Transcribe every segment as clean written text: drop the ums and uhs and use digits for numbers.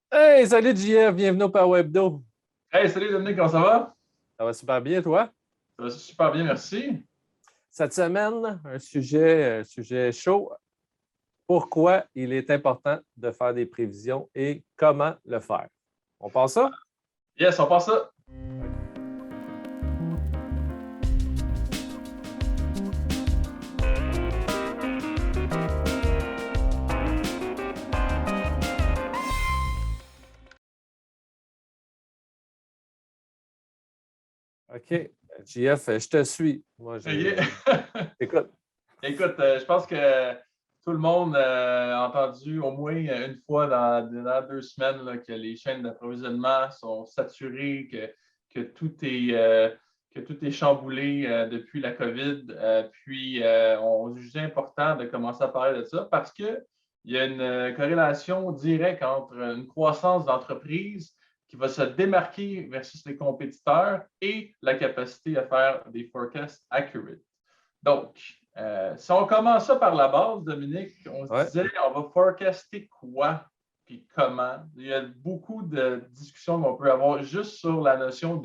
Hey, salut JF, bienvenue au Power Hebdo. Hey, salut Dominique, comment ça va? Ça va super bien, toi? Ça va super bien, merci. Cette semaine, un sujet chaud. Pourquoi il est important de faire des prévisions et comment le faire? On passe ça? Yes, on passe ça. OK. JF, je te suis. Moi, OK. écoute. Écoute, je pense que tout le monde a entendu au moins une fois dans 2 semaines là, que les chaînes d'approvisionnement sont saturées, que tout est chamboulé depuis la COVID. Puis, on jugeait important de commencer à parler de ça parce qu'il y a une corrélation directe entre une croissance d'entreprise qui va se démarquer versus les compétiteurs et la capacité à faire des forecasts accurate. Donc, si on commence ça par la base, Dominique, on se Ouais, disait, on va forecaster quoi puis comment. Il y a beaucoup de discussions qu'on peut avoir juste sur la notion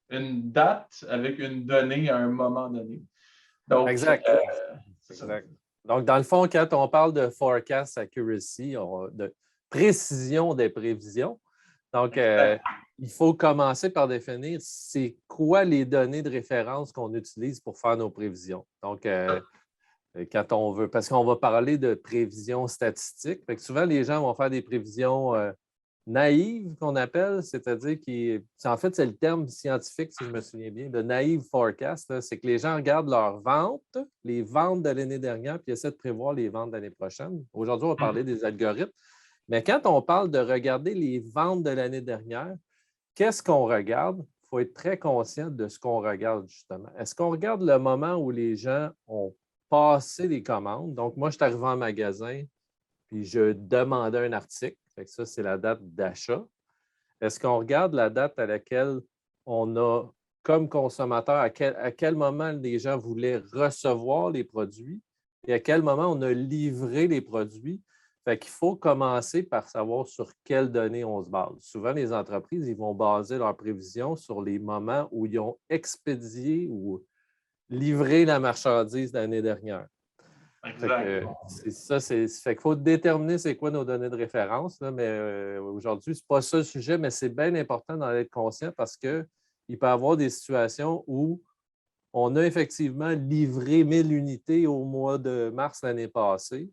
d'une date avec une donnée à un moment donné. Donc, exact. c'est ça. Exact. Donc, dans le fond, quand on parle de forecast accuracy, de précision des prévisions, donc, Exact. il faut commencer par définir c'est quoi les données de référence qu'on utilise pour faire nos prévisions. Donc, quand on veut, parce qu'on va parler de prévisions statistiques, fait que souvent les gens vont faire des prévisions naïves qu'on appelle, c'est-à-dire en fait, c'est le terme scientifique, si je me souviens bien, de naive forecast, c'est que les gens regardent leurs ventes, les ventes de l'année dernière, puis essaient de prévoir les ventes de l'année prochaine. Aujourd'hui, on va parler des algorithmes. Mais quand on parle de regarder les ventes de l'année dernière, qu'est-ce qu'on regarde? Il faut être très conscient de ce qu'on regarde, justement. Est-ce qu'on regarde le moment où les gens ont passé les commandes? Donc, moi, je suis arrivé en magasin, puis je demandais un article. Fait que ça, c'est la date d'achat. Est-ce qu'on regarde la date à laquelle on a, comme consommateur, à quel moment les gens voulaient recevoir les produits et à quel moment on a livré les produits? Fait qu'il faut commencer par savoir sur quelles données on se base. Souvent, les entreprises, ils vont baser leurs prévisions sur les moments où ils ont expédié ou livré la marchandise l'année dernière. Fait Exact. que c'est ça, fait qu'il faut déterminer c'est quoi nos données de référence, là, mais aujourd'hui, ce n'est pas ça le sujet, mais c'est bien important d'en être conscient parce qu'il peut y avoir des situations où on a effectivement livré 1000 unités au mois de mars l'année passée,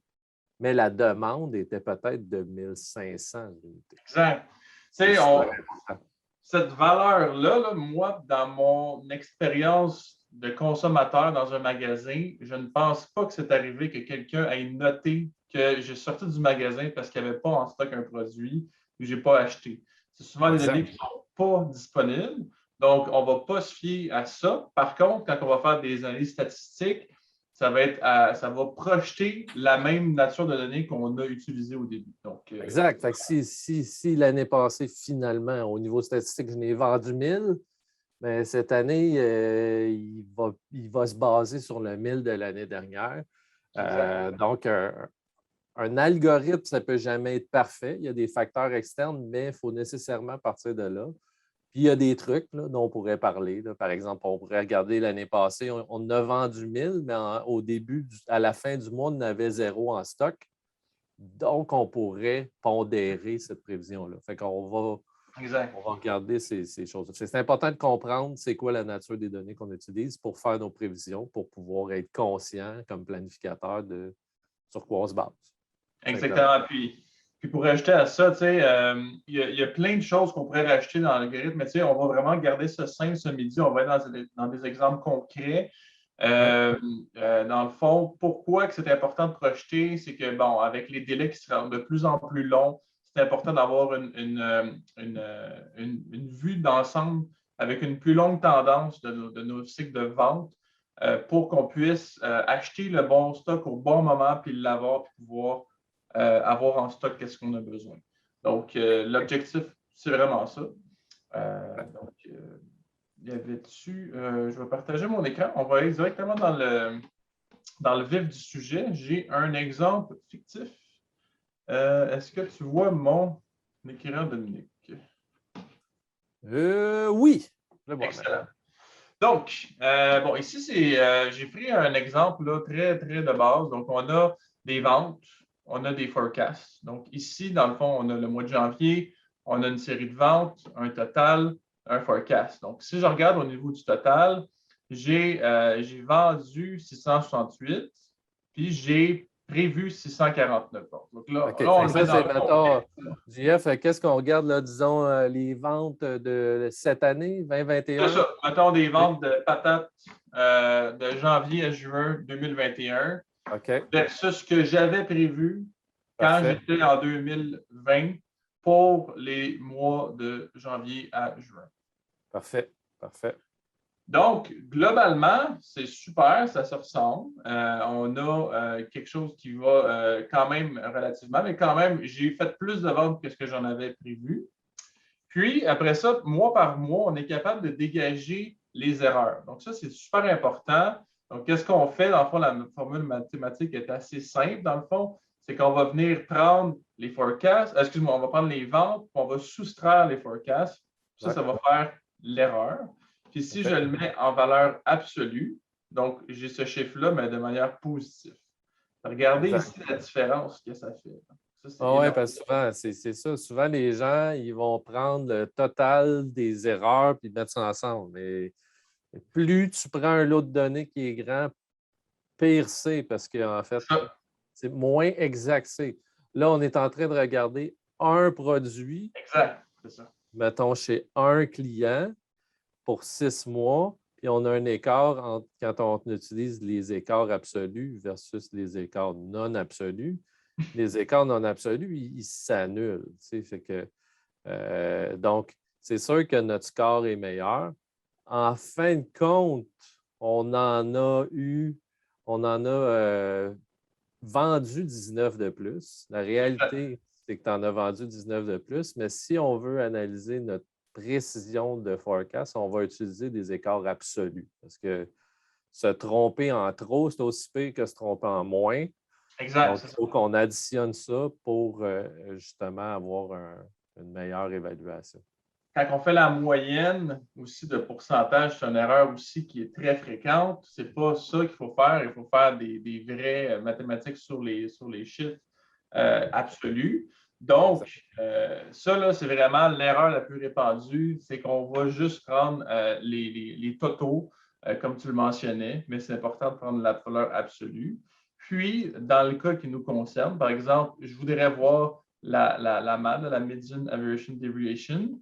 mais la demande était peut-être de 1500 unités. Exact. Tu C'est sais, super important. cette valeur-là, là, moi, dans mon expérience de consommateur dans un magasin, je ne pense pas que c'est arrivé que quelqu'un ait noté que j'ai sorti du magasin parce qu'il n'y avait pas en stock un produit que je n'ai pas acheté. C'est souvent des données Exact. qui ne sont pas disponibles. Donc, on ne va pas se fier à ça. Par contre, quand on va faire des analyses statistiques, ça va projeter la même nature de données qu'on a utilisées au début. Donc, Exact. Fait que si l'année passée, finalement, au niveau statistique, je n'ai vendu 1000, mais cette année, il va se baser sur le 1000 de l'année dernière. exact. Donc, un algorithme, ça ne peut jamais être parfait. Il y a des facteurs externes, mais il faut nécessairement partir de là. Puis, il y a des trucs là, dont on pourrait parler. Là. Par exemple, on pourrait regarder l'année passée, on a vendu 1000, mais au début, à la fin du mois, on avait zéro en stock. Donc, on pourrait pondérer cette prévision-là. Fait qu'on va Exact. on va regarder ces choses. C'est important de comprendre c'est quoi la nature des données qu'on utilise pour faire nos prévisions, pour pouvoir être conscient comme planificateur de sur quoi on se base. Simplement. Exactement. Puis pour rajouter à ça, tu sais, il y a plein de choses qu'on pourrait rajouter dans l'algorithme, mais tu sais, on va vraiment garder ça simple ce midi. On va être dans des exemples concrets. Ouais. Dans le fond, pourquoi que c'est important de projeter, c'est que, bon, avec les délais qui seront de plus en plus longs, c'est important d'avoir une vue d'ensemble avec une plus longue tendance de nos cycles de vente pour qu'on puisse acheter le bon stock au bon moment, puis l'avoir, puis pouvoir avoir en stock qu'est-ce qu'on a besoin. Donc, l'objectif, c'est vraiment ça. Donc, il y avait dessus, je vais partager mon écran. On va aller directement dans le vif du sujet. J'ai un exemple fictif. Est-ce que tu vois M'écrire Dominique. Oui. Excellent. Donc, ici, j'ai pris un exemple là, très, très de base. Donc, on a des ventes, on a des forecasts. Donc, ici, dans le fond, on a le mois de janvier, on a une série de ventes, un total, un forecast. Donc, si je regarde au niveau du total, j'ai vendu 668, puis j'ai prévu 649. Donc là, OK. on le met Ça, dans c'est, le mettons, contexte. JF, qu'est-ce qu'on regarde, là, disons, les ventes de cette année, C'est 2021? ça. Mettons des Oui. ventes de patates de janvier à juin 2021 OK. versus ce que j'avais prévu quand Parfait. j'étais en 2020 pour les mois de janvier à juin. Parfait. Parfait. Donc, globalement, c'est super, ça se ressemble. On a quelque chose qui va quand même relativement, mais quand même, j'ai fait plus de ventes que ce que j'en avais prévu. Puis, après ça, mois par mois, on est capable de dégager les erreurs. Donc, ça, c'est super important. Donc, qu'est-ce qu'on fait? Dans le fond, la formule mathématique est assez simple, dans le fond. C'est qu'on va venir prendre les forecasts, excuse-moi, on va prendre les ventes, puis on va soustraire les forecasts. Ça, Ouais. ça va faire l'erreur. Puis, si OK. je le mets en valeur absolue, donc j'ai ce chiffre-là, mais de manière positive. Regardez Exact. ici la différence que ça fait. Ça, c'est Oui, énorme. parce que souvent, c'est ça. Souvent, les gens, ils vont prendre le total des erreurs puis mettre ça ensemble. Mais plus tu prends un lot de données qui est grand, pire c'est parce qu'en fait, Ça, c'est moins exact c'est. Là, on est en train de regarder un produit, exact, c'est ça. mettons chez un client pour 6 mois, puis on a un écart quand on utilise les écarts absolus versus les écarts non absolus. Les écarts non absolus, ils s'annulent. Fait que, donc, c'est sûr que notre score est meilleur. En fin de compte, on en a vendu 19 de plus. La réalité, c'est que tu en as vendu 19 de plus, mais si on veut analyser notre précision de forecast, on va utiliser des écarts absolus. Parce que se tromper en trop, c'est aussi pire que se tromper en moins. Exact, Donc, c'est il ça. faut qu'on additionne ça pour justement avoir une meilleure évaluation. Quand on fait la moyenne aussi de pourcentage, c'est une erreur aussi qui est très fréquente. Ce n'est pas ça qu'il faut faire. Il faut faire des vraies mathématiques sur les chiffres absolus. Donc, ça, là, c'est vraiment l'erreur la plus répandue. C'est qu'on va juste prendre les totaux, comme tu le mentionnais, mais c'est important de prendre la valeur absolue. Puis, dans le cas qui nous concerne, par exemple, je voudrais voir la MAD, la Median Aversion Deviation.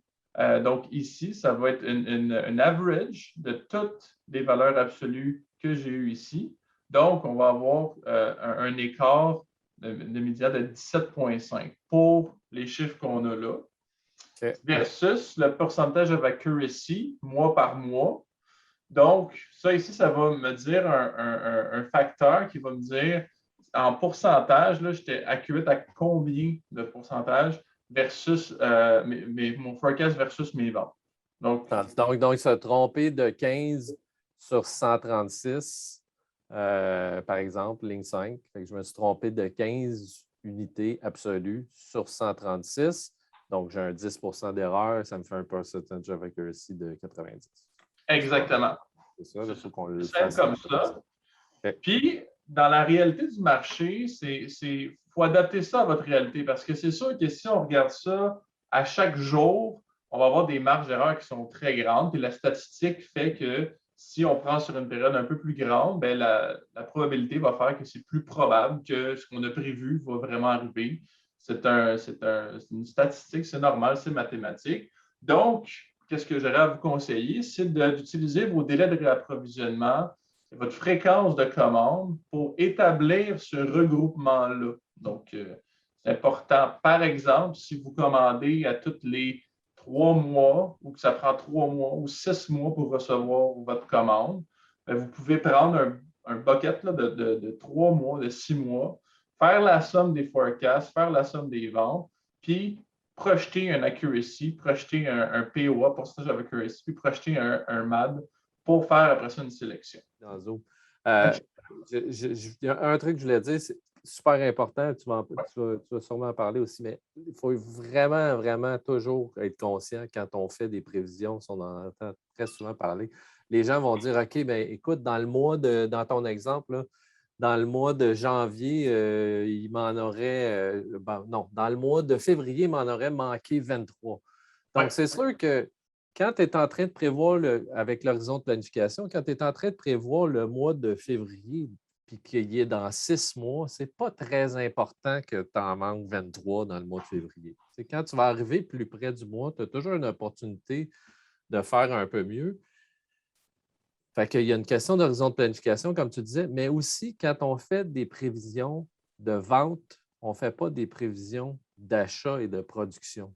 Donc, ici, ça va être une average de toutes les valeurs absolues que j'ai eues ici. Donc, on va avoir un écart de médian de 17,5 pour les chiffres qu'on a là, OK. versus le pourcentage of accuracy mois par mois. Donc, ça ici, ça va me dire un facteur qui va me dire en pourcentage, là, j'étais accurate à combien de pourcentage versus mon forecast versus mes ventes. Donc, Donc, se tromper de 15 sur 136, par exemple, ligne 5. Fait que je me suis trompé de 15 unités absolues sur 136. Donc, j'ai un 10 d'erreur. Ça me fait un percentage of accuracy de 90. exactement. C'est ça, il faut qu'on le C'est simple fasse. comme ça. Okay. Puis, dans la réalité du marché, faut adapter ça à votre réalité parce que c'est sûr que si on regarde ça à chaque jour, on va avoir des marges d'erreur qui sont très grandes. Puis la statistique fait que si on prend sur une période un peu plus grande, bien, la probabilité va faire que c'est plus probable que ce qu'on a prévu va vraiment arriver. C'est une statistique, c'est normal, c'est mathématique. Donc, qu'est-ce que j'aurais à vous conseiller? C'est d'utiliser vos délais de réapprovisionnement, votre fréquence de commande pour établir ce regroupement-là. Donc, c'est important. Par exemple, si vous commandez à tous les 3 mois ou que ça prend 3 mois ou 6 mois pour recevoir votre commande, bien, vous pouvez prendre un bucket là, de 3 mois, de 6 mois, faire la somme des forecasts, faire la somme des ventes, puis projeter un accuracy, projeter un POA, pourcentage of accuracy, puis projeter un MAD pour faire après ça une sélection. Dans Zoom. Il y a un truc que je voulais dire, c'est super important, tu vas sûrement en parler aussi, mais il faut vraiment, vraiment toujours être conscient quand on fait des prévisions, si on en entend très souvent parler. Les gens vont dire, OK, bien, écoute, dans ton exemple, là, dans le mois de janvier, il m'en aurait, non, dans le mois de février, il m'en aurait manqué 23. Donc, Ouais. c'est sûr que quand tu es en train de prévoir, avec l'horizon de planification, quand tu es en train de prévoir le mois de février, puis qu'il est dans 6 mois, ce n'est pas très important que tu en manques 23 dans le mois de février. C'est quand tu vas arriver plus près du mois, tu as toujours une opportunité de faire un peu mieux. Fait qu'il y a une question d'horizon de planification, comme tu disais, mais aussi quand on fait des prévisions de vente, on ne fait pas des prévisions d'achat et de production.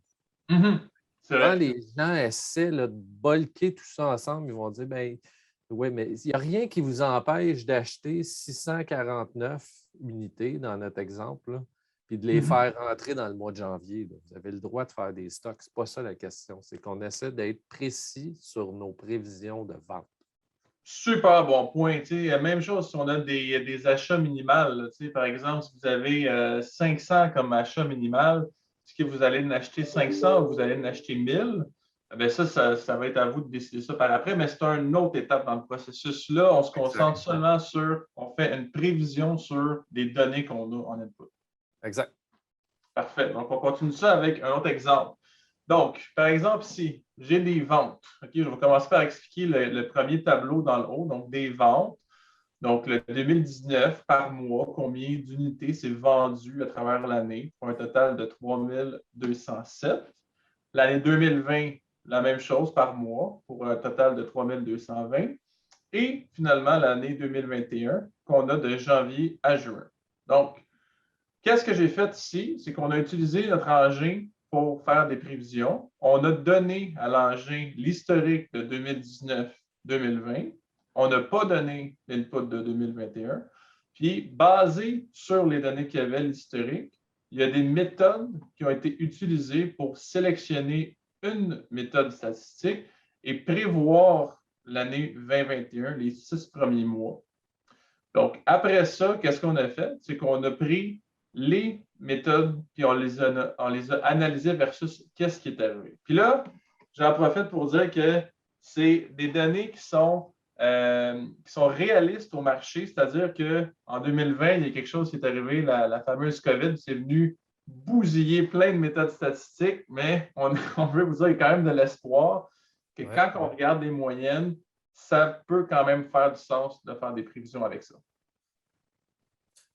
Mhm. C'est Quand vrai. les gens essaient là, de bolquer tout ça ensemble, ils vont dire, ben oui, mais il n'y a rien qui vous empêche d'acheter 649 unités dans notre exemple, là, puis de les Mhm. faire rentrer dans le mois de janvier. Là. Vous avez le droit de faire des stocks. Ce n'est pas ça la question. C'est qu'on essaie d'être précis sur nos prévisions de vente. Super bon point. Tu sais, même chose si on a des achats minimales. Tu sais, par exemple, si vous avez 500 comme achat minimal, est-ce que vous allez en acheter 500 ou vous allez en acheter 1000? Ben ça va être à vous de décider ça par après, mais c'est une autre étape dans le processus. Là, on se concentre Exact. seulement on fait une prévision sur les données qu'on a en input. Exact. Parfait. Donc, on continue ça avec un autre exemple. Donc, par exemple, ici, j'ai des ventes. OK, je vais commencer par expliquer le premier tableau dans le haut. Donc, des ventes. Donc, le 2019 par mois, combien d'unités c'est vendu à travers l'année pour un total de 3207. L'année 2020, la même chose par mois pour un total de 3220. Et finalement, l'année 2021 qu'on a de janvier à juin. Donc, qu'est-ce que j'ai fait ici? C'est qu'on a utilisé notre engin pour faire des prévisions. On a donné à l'engin l'historique de 2019-2020. On n'a pas donné l'input de 2021. Puis, basé sur les données qu'il y avait, l'historique, il y a des méthodes qui ont été utilisées pour sélectionner une méthode statistique et prévoir l'année 2021, les 6 premiers mois. Donc, après ça, qu'est-ce qu'on a fait? C'est qu'on a pris les méthodes puis on les a analysées versus qu'est-ce qui est arrivé. Puis là, j'en profite pour dire que c'est des données qui sont réalistes au marché, c'est-à-dire qu'en 2020, il y a quelque chose qui est arrivé, la fameuse COVID, c'est venu bousiller plein de méthodes statistiques, mais on veut vous dire qu'il y a quand même de l'espoir que Ouais. quand on regarde les moyennes, ça peut quand même faire du sens de faire des prévisions avec ça.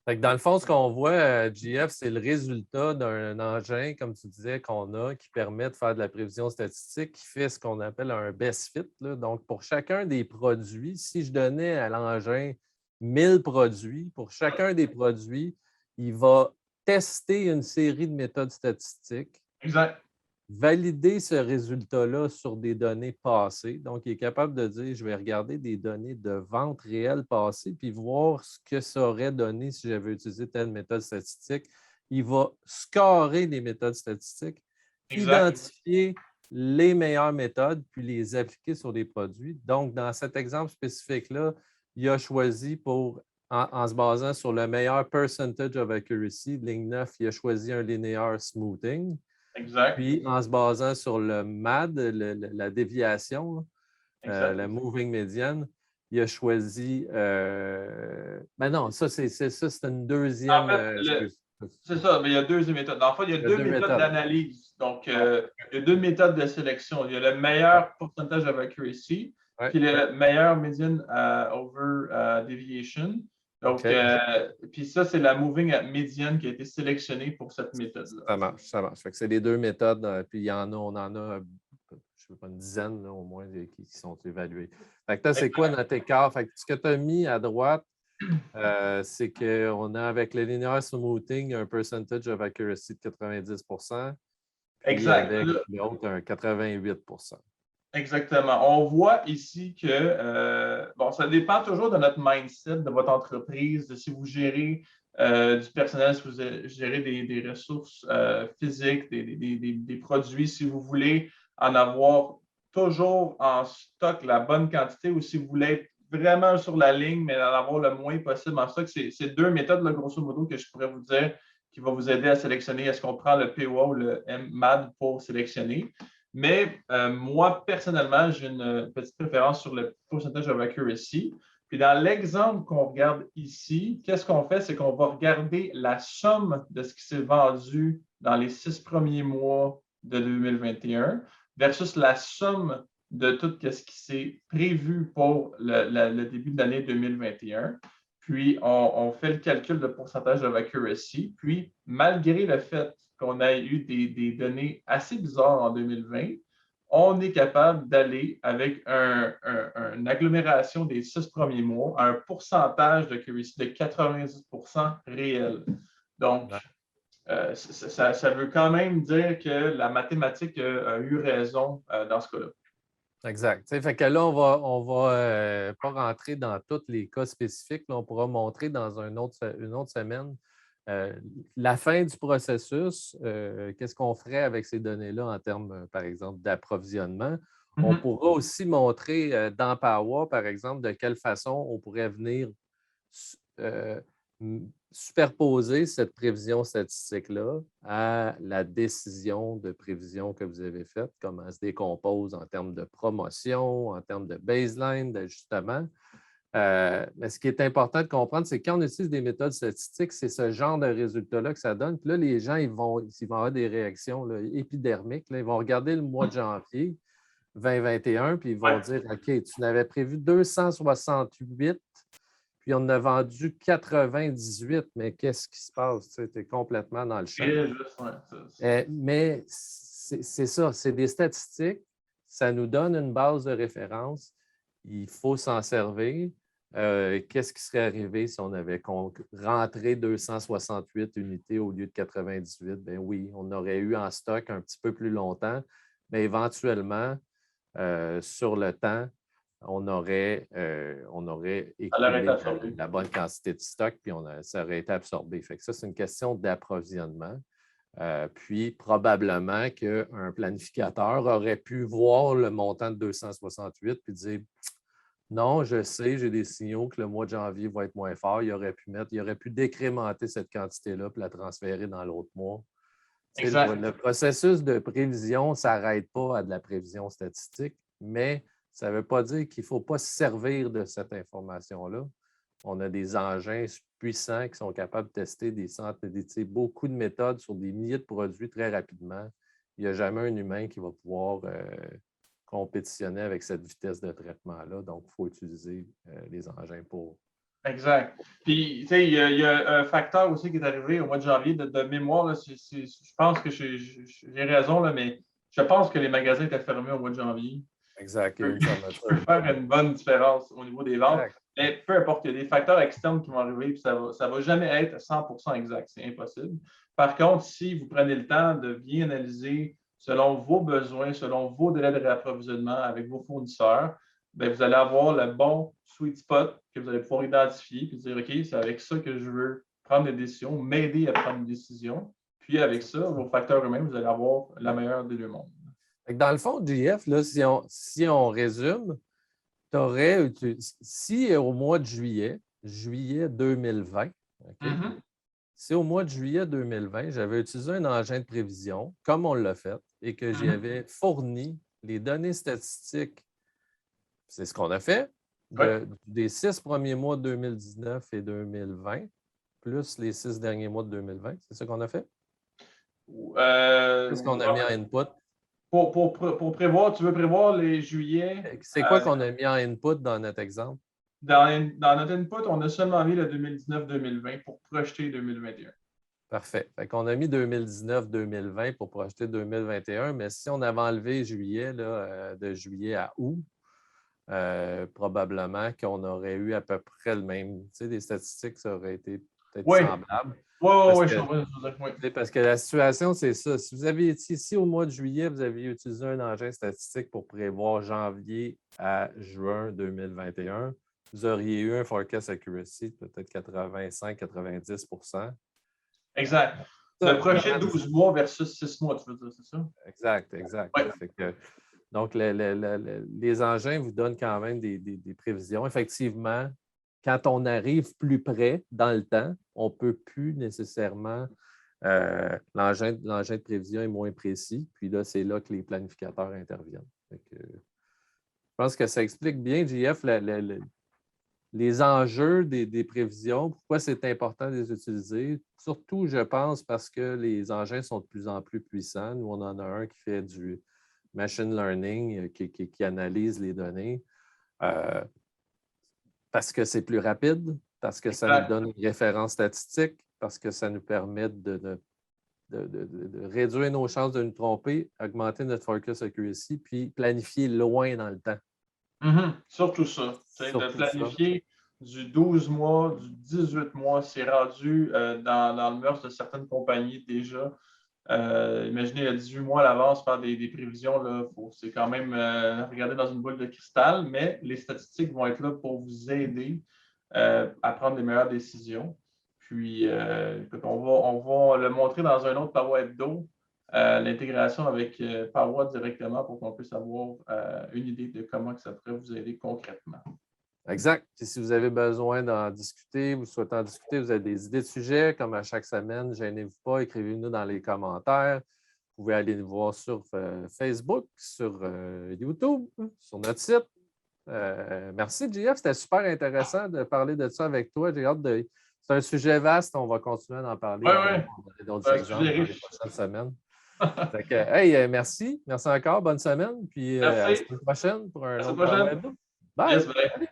Fait que dans le fond, ce qu'on voit, GF, c'est le résultat d'un engin, comme tu disais, qu'on a, qui permet de faire de la prévision statistique, qui fait ce qu'on appelle un best fit. Là. Donc, pour chacun des produits, si je donnais à l'engin 1000 produits, pour chacun des produits, il va tester une série de méthodes statistiques, Exact. valider ce résultat-là sur des données passées. Donc, il est capable de dire, je vais regarder des données de vente réelle passées, puis voir ce que ça aurait donné si j'avais utilisé telle méthode statistique. Il va scorer les méthodes statistiques, Exact. identifier les meilleures méthodes, puis les appliquer sur des produits. Donc, dans cet exemple spécifique-là, il a choisi en se basant sur le meilleur percentage of accuracy, ligne 9, il a choisi un linear smoothing. Exact. Puis, en se basant sur le MAD, la déviation, Exact. la moving median, il a choisi. Ben non, ça, c'est une En deuxième. fait, c'est ça, mais il y a deux méthodes. En fait, il y a Il y a deux deux méthodes méthodes. d'analyse. Donc, Ouais, il y a deux méthodes de sélection. Il y a le ouais, meilleur pourcentage of accuracy, ouais. puis le meilleur median over deviation. Donc, OK. puis ça, c'est la moving median qui a été sélectionnée pour cette méthode-là. Ça marche, ça marche. Fait que c'est les deux méthodes. Puis il y en a, on en a, je sais pas, une dizaine là, au moins qui sont évaluées. Fait que là, c'est quoi notre écart? Fait que ce que tu as mis à droite, c'est qu'on a avec le linear smoothing un percentage of accuracy de 90 puis Exact. avec l'autre un 88 Exactement. On voit ici que, bon, ça dépend toujours de notre mindset, de votre entreprise, de si vous gérez du personnel, si vous gérez des ressources physiques, des produits, si vous voulez en avoir toujours en stock la bonne quantité ou si vous voulez être vraiment sur la ligne, mais d'en avoir le moins possible. En ça, c'est deux méthodes, là, grosso modo, que je pourrais vous dire qui vont vous aider à sélectionner. Est-ce qu'on prend le POA ou le MAD pour sélectionner? Mais moi, personnellement, j'ai une petite préférence sur le percentage of accuracy. Puis dans l'exemple qu'on regarde ici, qu'est-ce qu'on fait? C'est qu'on va regarder la somme de ce qui s'est vendu dans les 6 premiers mois de 2021 versus la somme de tout ce qui s'est prévu pour le début de l'année 2021. Puis, on fait le calcul de pourcentage of accuracy. Puis, malgré le fait qu'on ait eu des données assez bizarres en 2020, on est capable d'aller avec une agglomération des 6 premiers mois à un pourcentage d'accuracy de 90 réel. Donc, ça veut quand même dire que la mathématique a eu raison dans ce cas-là. Exact. Fait que là, on va pas rentrer dans tous les cas spécifiques. Là, on pourra montrer dans une autre semaine la fin du processus. Qu'est-ce qu'on ferait avec ces données-là en termes, par exemple, d'approvisionnement? On pourra aussi montrer dans Power, par exemple, de quelle façon on pourrait venir superposer cette prévision statistique-là à la décision de prévision que vous avez faite, comment elle se décompose en termes de promotion, en termes de baseline, d'ajustement. Mais ce qui est important de comprendre, c'est que quand on utilise des méthodes statistiques, c'est ce genre de résultats-là que ça donne. Puis là, les gens, ils vont avoir des réactions là, épidermiques. Là, ils vont regarder le mois de janvier 2021, puis ils vont dire, OK, tu n'avais prévu 268, puis on a vendu 98, mais qu'est-ce qui se passe? Tu es complètement dans le champ. Mais c'est ça, c'est des statistiques. Ça nous donne une base de référence. Il faut s'en servir. Qu'est-ce qui serait arrivé si on avait rentré 268 unités au lieu de 98? Bien oui, on aurait eu en stock un petit peu plus longtemps, mais éventuellement, sur le temps, on aurait écoulé la bonne quantité de stock, puis ça aurait été absorbé. Fait que ça, c'est une question d'approvisionnement. Puis, probablement qu'un planificateur aurait pu voir le montant de 268 puis dire non, je sais, j'ai des signaux que le mois de janvier va être moins fort. Il aurait pu décrémenter cette quantité-là puis la transférer dans l'autre mois. Le processus de prévision ne s'arrête pas à de la prévision statistique, mais ça ne veut pas dire qu'il ne faut pas se servir de cette information-là. On a des engins puissants qui sont capables de tester beaucoup de méthodes sur des milliers de produits très rapidement. Il n'y a jamais un humain qui va pouvoir compétitionner avec cette vitesse de traitement-là. Donc, il faut utiliser les engins pour... Exact. Puis, tu sais, il y a un facteur aussi qui est arrivé au mois de janvier de mémoire. Là, je pense que j'ai raison, là, mais je pense que les magasins étaient fermés au mois de janvier. Exact. Ça peut faire une bonne différence au niveau des ventes. Exact. Mais peu importe, il y a des facteurs externes qui vont arriver, puis ça ne va jamais être 100% exact. C'est impossible. Par contre, si vous prenez le temps de bien analyser selon vos besoins, selon vos délais de réapprovisionnement avec vos fournisseurs, bien, vous allez avoir le bon sweet spot que vous allez pouvoir identifier et dire, OK, c'est avec ça que je veux prendre des décisions, m'aider à prendre une décision. Puis avec ça, vos facteurs eux-mêmes, vous allez avoir la meilleure des deux mondes. Dans le fond, JF, là, si on résume, tu aurais, si au mois de juillet 2020, okay, si au mois de juillet 2020, j'avais utilisé un engin de prévision, comme on l'a fait, et que j'y avais fourni les données statistiques, c'est ce qu'on a fait, des 6 premiers mois de 2019 et 2020, plus les 6 derniers mois de 2020, c'est ce qu'on a fait? Qu'est-ce qu'on a mis en input? Pour prévoir, tu veux prévoir les juillets? C'est quoi qu'on a mis en input dans notre exemple? Dans notre input, on a seulement mis le 2019-2020 pour projeter 2021. Parfait. Fait qu'on a mis 2019-2020 pour projeter 2021, mais si on avait enlevé juillet, là, de juillet à août, probablement qu'on aurait eu à peu près le même. Tu sais, des statistiques, ça aurait été peut-être semblable. Oui. Parce que la situation, c'est ça. Si vous aviez été ici au mois de juillet, vous aviez utilisé un engin statistique pour prévoir janvier à juin 2021, vous auriez eu un forecast accuracy de peut-être 85-90 %. Exact. Le projet 12 mois versus 6 mois, tu veux dire, c'est ça? Exact. Ouais. Fait que Donc, les engins vous donnent quand même des prévisions. Effectivement, quand on arrive plus près dans le temps, on ne peut plus nécessairement. L'engin de prévision est moins précis. Puis là, c'est là que les planificateurs interviennent. Je pense que ça explique bien, JF, les enjeux des prévisions, pourquoi c'est important de les utiliser. Surtout, je pense, parce que les engins sont de plus en plus puissants. Nous, on en a un qui fait du machine learning, qui analyse les données. Parce que c'est plus rapide, parce que ça nous donne une référence statistique, parce que ça nous permet de réduire nos chances de nous tromper, augmenter notre focus accuracy, puis planifier loin dans le temps. Surtout ça. De planifier du 12 mois, du 18 mois, c'est rendu dans le mœurs de certaines compagnies déjà. Imaginez à 18 mois à l'avance faire des prévisions, c'est quand même regarder dans une boule de cristal, mais les statistiques vont être là pour vous aider à prendre les meilleures décisions. Puis, on va le montrer dans un autre Paroi Hebdo, l'intégration avec Paroi directement pour qu'on puisse avoir une idée de comment que ça pourrait vous aider concrètement. Exact. Puis si vous avez besoin d'en discuter, vous souhaitez en discuter, vous avez des idées de sujets, comme à chaque semaine, gênez-vous pas, écrivez-nous dans les commentaires. Vous pouvez aller nous voir sur Facebook, sur YouTube, sur notre site. Merci, JF. C'était super intéressant de parler de ça avec toi. J'ai hâte de. C'est un sujet vaste, on va continuer d'en parler. Oui. D'autres exemples dans les prochaines semaines. Hey, merci. Merci encore. Bonne semaine. Puis à la semaine prochaine pour un autre. Bye. Yes, bye.